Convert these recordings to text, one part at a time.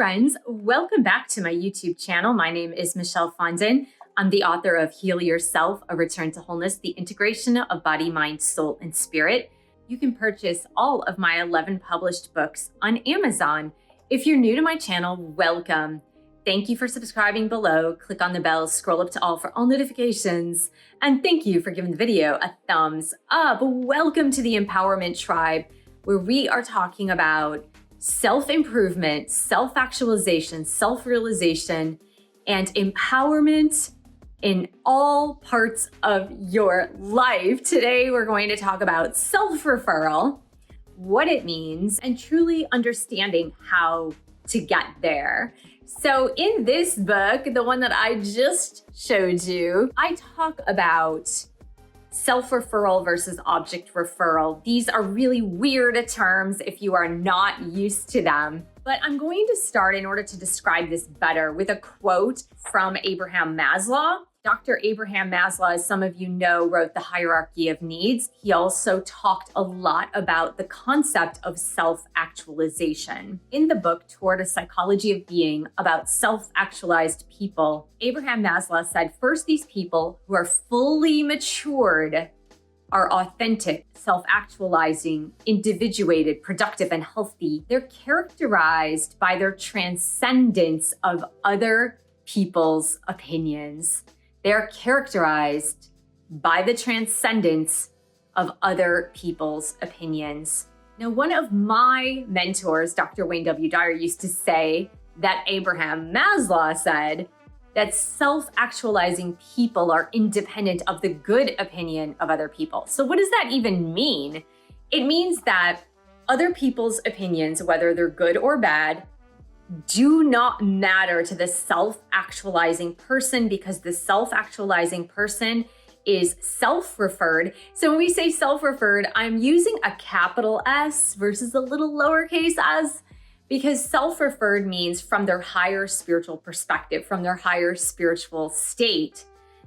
friends, welcome back to my YouTube channel. My name is Michelle-Fondinauthor. I'm the author of Heal Yourself, A Return to Wholeness, the integration of body, mind, soul, and spirit. You can purchase all of my 11 published books on Amazon. If you're new to my channel, welcome. Thank you for subscribing below. Click on the bell, scroll up to all for all notifications. And thank you for giving the video a thumbs up. Welcome to the Empowerment Tribe, where we are talking about self-improvement, self-actualization, self-realization, and empowerment in all parts of your life. Today, we're going to talk about self-referral, what it means, and truly understanding how to get there. So in this book, the one that I just showed you, I talk about self-referral versus object referral. These are really weird terms if you are not used to them. But I'm going to start, in order to describe this better, with a quote from Abraham Maslow. Dr. Abraham Maslow, as some of you know, wrote The Hierarchy of Needs. He also talked a lot about the concept of self-actualization. In the book, Toward a Psychology of Being, about self-actualized people, Abraham Maslow said, first, these people who are fully matured are authentic, self-actualizing, individuated, productive, and healthy. They're characterized by their transcendence of other people's opinions. They're characterized by the transcendence of other people's opinions. Now, one of my mentors, Dr. Wayne W. Dyer, used to say that Abraham Maslow said that self-actualizing people are independent of the good opinion of other people. So what does that even mean? It means that other people's opinions, whether they're good or bad, do not matter to the self-actualizing person, because the self-actualizing person is self-referred. So when we say self-referred, I'm using a capital S versus a little lowercase s, because self-referred means from their higher spiritual perspective, from their higher spiritual state.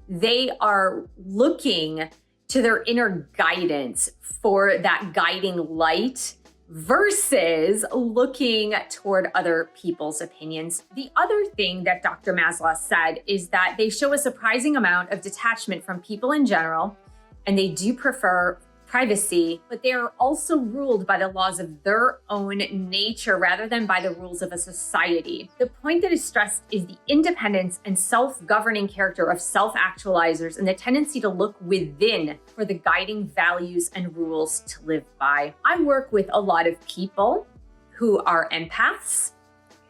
They are looking to their inner guidance for that guiding light, versus looking toward other people's opinions. The other thing that Dr. Maslow said is that they show a surprising amount of detachment from people in general, and they do prefer privacy, but they are also ruled by the laws of their own nature rather than by the rules of a society. The point that is stressed is the independence and self-governing character of self-actualizers and the tendency to look within for the guiding values and rules to live by. I work with a lot of people who are empaths,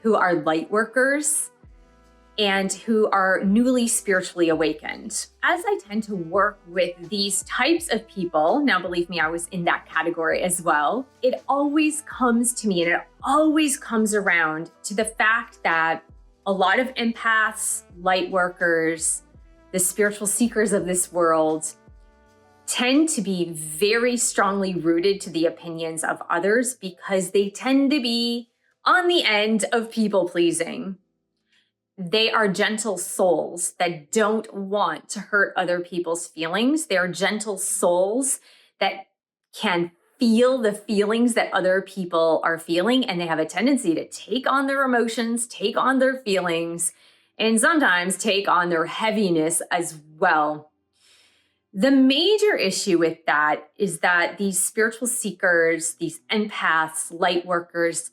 who are light workers, and who are newly spiritually awakened. As I tend to work with these types of people, now believe me, I was in that category as well, it always comes to me, and it always comes around to the fact that a lot of empaths, light workers, the spiritual seekers of this world tend to be very strongly rooted to the opinions of others, because they tend to be on the end of people pleasing. They are gentle souls that don't want to hurt other people's feelings. They are gentle souls that can feel the feelings that other people are feeling, and they have a tendency to take on their emotions, take on their feelings, and sometimes take on their heaviness as well. The major issue with that is that these spiritual seekers, these empaths, light workers,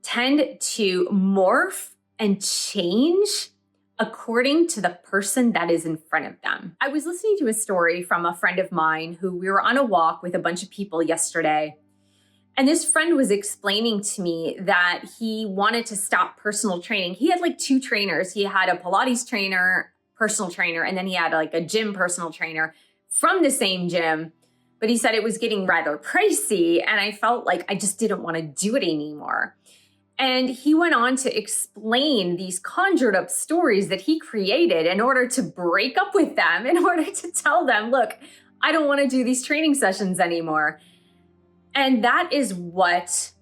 tend to morph and change according to the person that is in front of them. I was listening to a story from a friend of mine who we were on a walk with a bunch of people yesterday. And this friend was explaining to me that he wanted to stop personal training. He had like two trainers. He had a Pilates trainer, personal trainer, and then he had like a gym personal trainer from the same gym. But he said it was getting rather pricey, and I felt like I just didn't want to do it anymore. And he went on to explain these conjured up stories that he created in order to break up with them, in order to tell them, look, I don't want to do these training sessions anymore. And that is what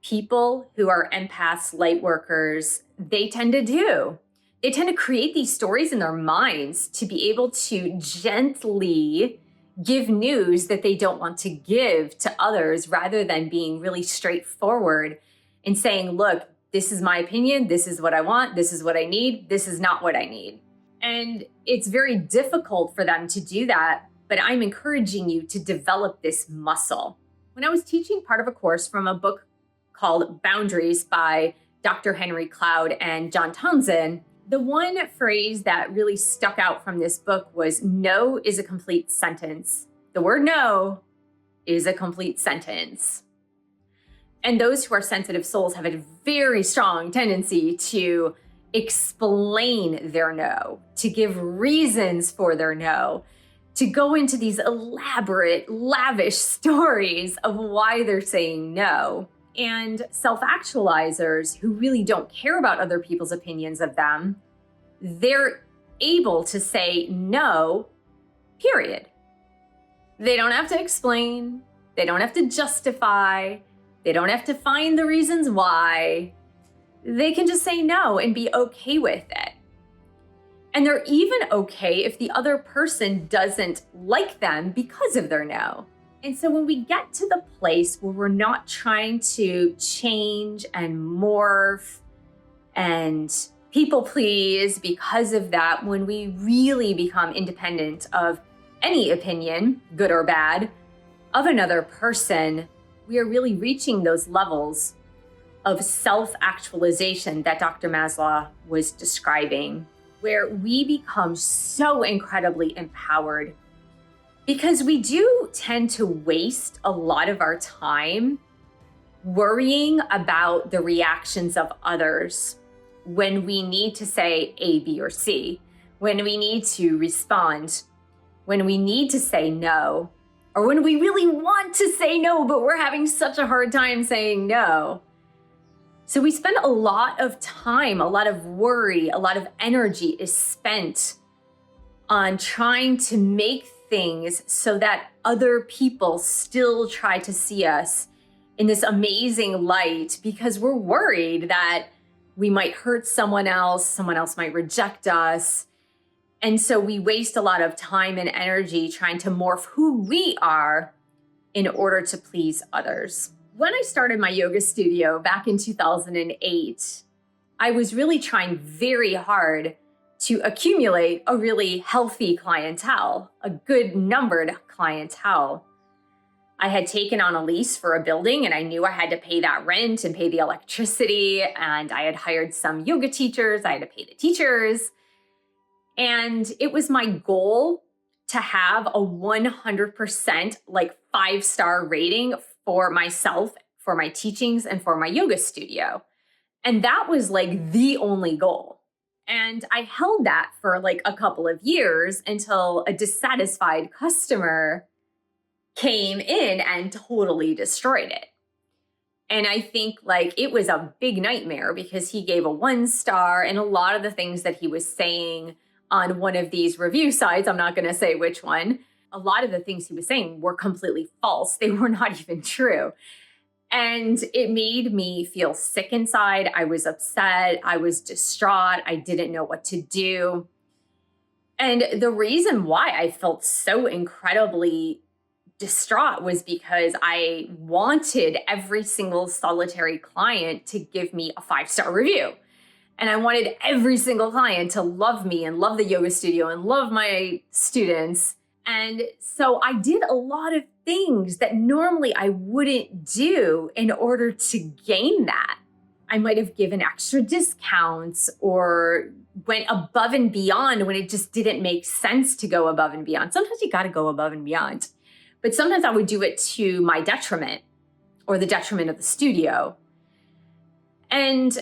people who are empaths, light workers, they tend to do. They tend to create these stories in their minds to be able to gently give news that they don't want to give to others, rather than being really straightforward and saying, look, This is my opinion. This is what I want. This is what I need. This is not what I need. And it's very difficult for them to do that, but I'm encouraging you to develop this muscle. When I was teaching part of a course from a book called Boundaries by Dr. Henry Cloud and John Townsend, the one phrase that really stuck out from this book was no is a complete sentence. The word no is a complete sentence. And those who are sensitive souls have a very strong tendency to explain their no, to give reasons for their no, to go into these elaborate, lavish stories of why they're saying no. And self-actualizers who really don't care about other people's opinions of them, they're able to say no, period. They don't have to explain. They don't have to justify. They don't have to find the reasons why. They can just say no and be okay with it. And they're even okay if the other person doesn't like them because of their no. And so when we get to the place where we're not trying to change and morph and people please because of that, when we really become independent of any opinion, good or bad, of another person, we are really reaching those levels of self-actualization that Dr. Maslow was describing, where we become so incredibly empowered. Because we do tend to waste a lot of our time worrying about the reactions of others when we need to say A, B, or C, when we need to respond, when we need to say no, or when we really want to say no, but we're having such a hard time saying no. So we spend a lot of time, a lot of worry, a lot of energy is spent on trying to make things so that other people still try to see us in this amazing light because we're worried that we might hurt someone else might reject us. And so we waste a lot of time and energy trying to morph who we are in order to please others. When I started my yoga studio back in 2008, I was really trying very hard to accumulate a really healthy clientele, a good numbered clientele. I had taken on a lease for a building and I knew I had to pay that rent and pay the electricity. And I had hired some yoga teachers. I had to pay the teachers. And it was my goal to have a 100% like 5-star rating for myself, for my teachings, and for my yoga studio. And that was like the only goal. And I held that for like a couple of years until a dissatisfied customer came in and totally destroyed it. And I think like it was a big nightmare because he gave a 1-star and a lot of the things that he was saying on one of these review sites, I'm not going to say which one, a lot of the things he was saying were completely false. They were not even true. And it made me feel sick inside. I was upset. I was distraught. I didn't know what to do. And the reason why I felt so incredibly distraught was because I wanted every single solitary client to give me a 5-star review. And I wanted every single client to love me and love the yoga studio and love my students. And so I did a lot of things that normally I wouldn't do in order to gain that. I might have given extra discounts or went above and beyond when it just didn't make sense to go above and beyond. Sometimes you got to go above and beyond. But sometimes I would do it to my detriment or the detriment of the studio. And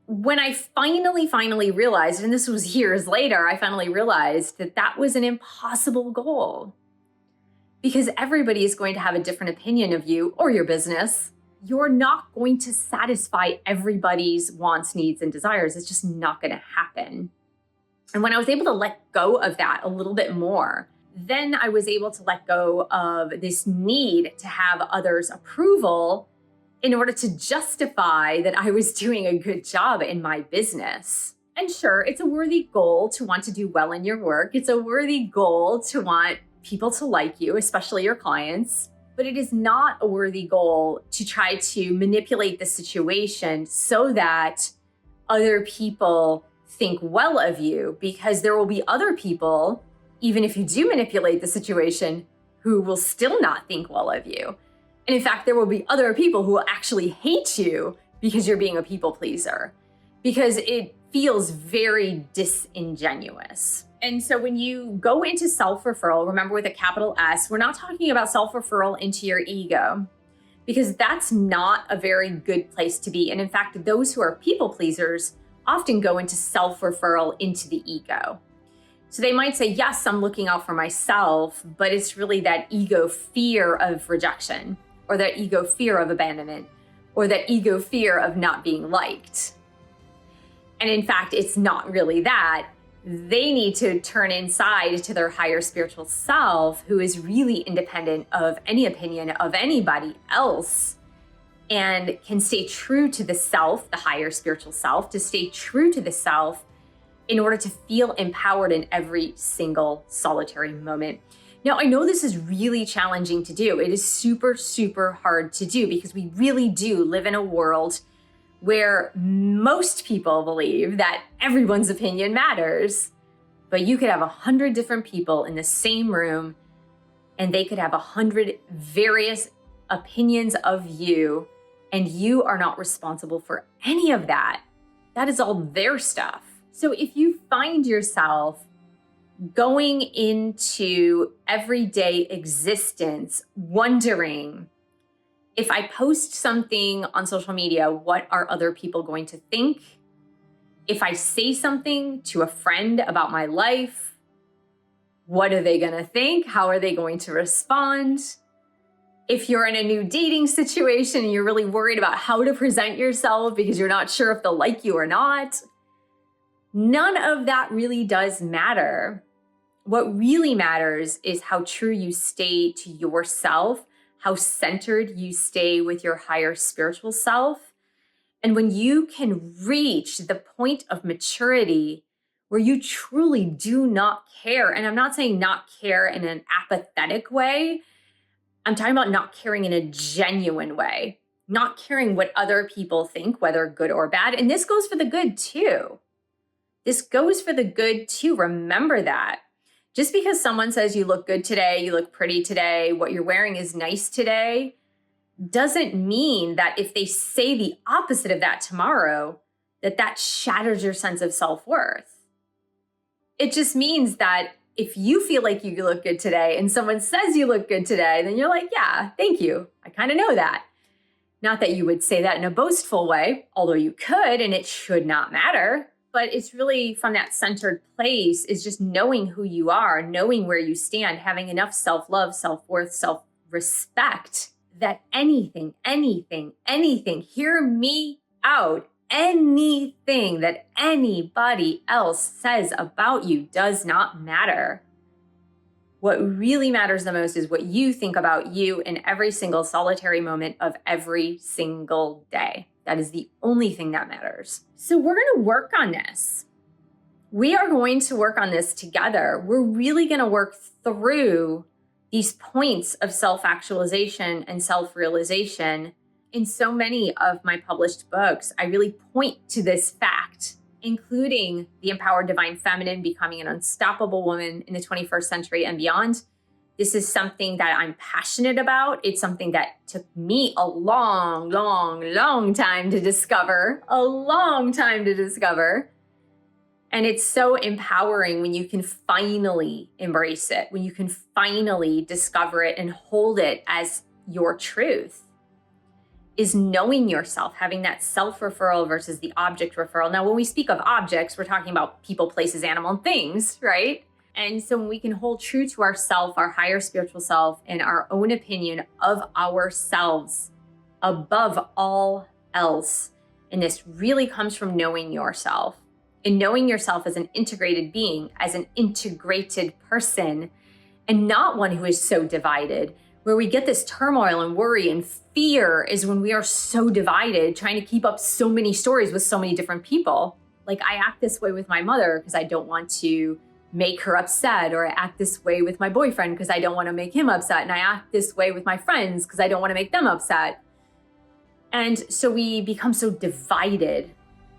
when I finally realized, and this was years later, I finally realized that that was an impossible goal because everybody is going to have a different opinion of you or your business. You're not going to satisfy everybody's wants, needs, and desires. It's just not going to happen. And when I was able to let go of that a little bit more, then I was able to let go of this need to have others' approval in order to justify that I was doing a good job in my business. And sure, it's a worthy goal to want to do well in your work. It's a worthy goal to want people to like you, especially your clients. But it is not a worthy goal to try to manipulate the situation so that other people think well of you, because there will be other people, even if you do manipulate the situation, who will still not think well of you. And in fact, there will be other people who will actually hate you because you're being a people pleaser, because it feels very disingenuous. And so when you go into self-referral, remember with a capital S, we're not talking about self-referral into your ego, because that's not a very good place to be. And in fact, those who are people pleasers often go into self-referral into the ego. So they might say, yes, I'm looking out for myself, but it's really that ego fear of rejection, or that ego fear of abandonment, or that ego fear of not being liked. And in fact, it's not really that. They need to turn inside to their higher spiritual self, who is really independent of any opinion of anybody else, and can stay true to the self, the higher spiritual self, to stay true to the self in order to feel empowered in every single solitary moment. Now, I know this is really challenging to do. It is super, super hard to do, because we really do live in a world where most people believe that everyone's opinion matters. But you could have 100 different people in the same room, and they could have 100 various opinions of you, and you are not responsible for any of that. That is all their stuff. So if you find yourself going into everyday existence wondering, if I post something on social media, what are other people going to think? If I say something to a friend about my life, what are they going to think? How are they going to respond? If you're in a new dating situation and you're really worried about how to present yourself because you're not sure if they'll like you or not, none of that really does matter. What really matters is how true you stay to yourself, how centered you stay with your higher spiritual self. And when you can reach the point of maturity where you truly do not care, and I'm not saying not care in an apathetic way, I'm talking about not caring in a genuine way, not caring what other people think, whether good or bad. And this goes for the good too. This goes for the good too. Remember that. Just because someone says you look good today, you look pretty today, what you're wearing is nice today, doesn't mean that if they say the opposite of that tomorrow, that shatters your sense of self-worth. It just means that if you feel like you look good today and someone says you look good today, then you're like, yeah, thank you. I kind of know that. Not that you would say that in a boastful way, although you could, and it should not matter. But it's really from that centered place, is just knowing who you are, knowing where you stand, having enough self-love, self-worth, self-respect that anything, hear me out, anything that anybody else says about you does not matter. What really matters the most is what you think about you in every single solitary moment of every single day. That is the only thing that matters. So we're going to work on this. We are going to work on this together. We're really going to work through these points of self-actualization and self-realization. In so many of my published books, I really point to this fact, including The Empowered Divine Feminine, Becoming an Unstoppable Woman in the 21st Century and Beyond. This is something that I'm passionate about. It's something that took me a long time to discover, And it's so empowering when you can finally embrace it, when you can finally discover it and hold it as your truth, is knowing yourself, having that self-referral versus the object referral. Now, when we speak of objects, we're talking about people, places, animal, and things, right? And so when we can hold true to ourself, our higher spiritual self, and our own opinion of ourselves above all else, and this really comes from knowing yourself, and knowing yourself as an integrated being, as an integrated person, and not one who is so divided. Where we get this turmoil and worry and fear is when we are so divided, trying to keep up so many stories with so many different people. Like, I act this way with my mother because I don't want to make her upset, or I act this way with my boyfriend because I don't want to make him upset, and I act this way with my friends because I don't want to make them upset. And so we become so divided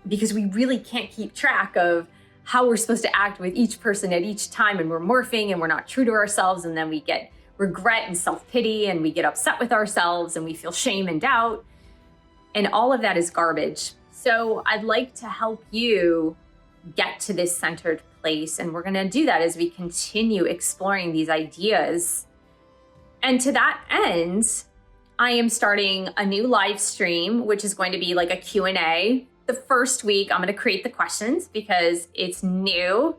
because we really can't keep track of how we're supposed to act with each person at each time, and we're morphing and we're not true to ourselves, and then we get regret and self-pity, and we get upset with ourselves, and we feel shame and doubt, and all of that is garbage. So I'd like to help you get to this centered place, and we're going to do that as we continue exploring these ideas. And to that end, I am starting a new live stream, which is going to be like a Q&A. The first week, I'm going to create the questions because it's new,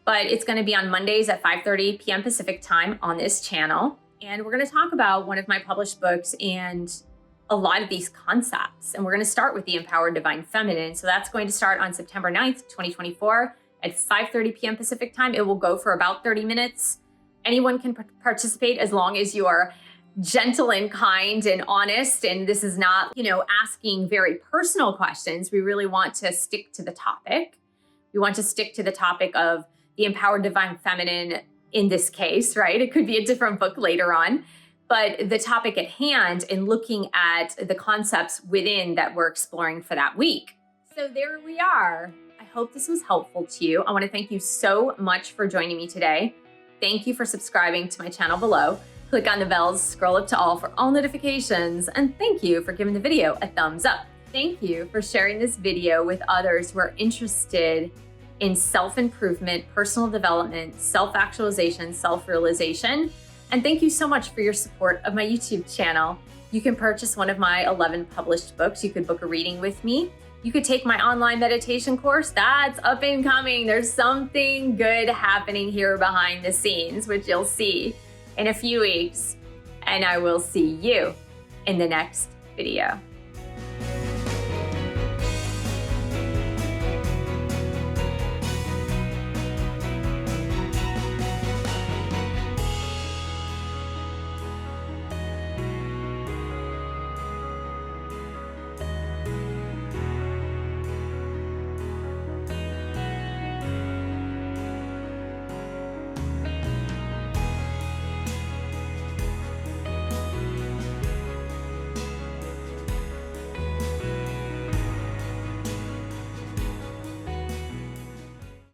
but it's going to be on Mondays at 5:30 p.m. Pacific time on this channel. And we're going to talk about one of my published books and a lot of these concepts. And we're going to start with the Empowered Divine Feminine. So that's going to start on September 9th, 2024 at 5:30 p.m. Pacific time. It will go for about 30 minutes. Anyone can participate as long as you are gentle and kind and honest. And this is not, asking very personal questions. We really want to stick to the topic. We want to stick to the topic of the Empowered Divine Feminine in this case, right? It could be a different book later on. But the topic at hand and looking at the concepts within that we're exploring for that week. So there we are. I hope this was helpful to you. I want to thank you so much for joining me today. Thank you for subscribing to my channel below. Click on the bells, scroll up to all for all notifications, and thank you for giving the video a thumbs up. Thank you for sharing this video with others who are interested in self-improvement, personal development, self-actualization, self-realization. And thank you so much for your support of my YouTube channel. You can purchase one of my 11 published books. You could book a reading with me. You could take my online meditation course. That's up and coming. There's something good happening here behind the scenes, which you'll see in a few weeks. And I will see you in the next video.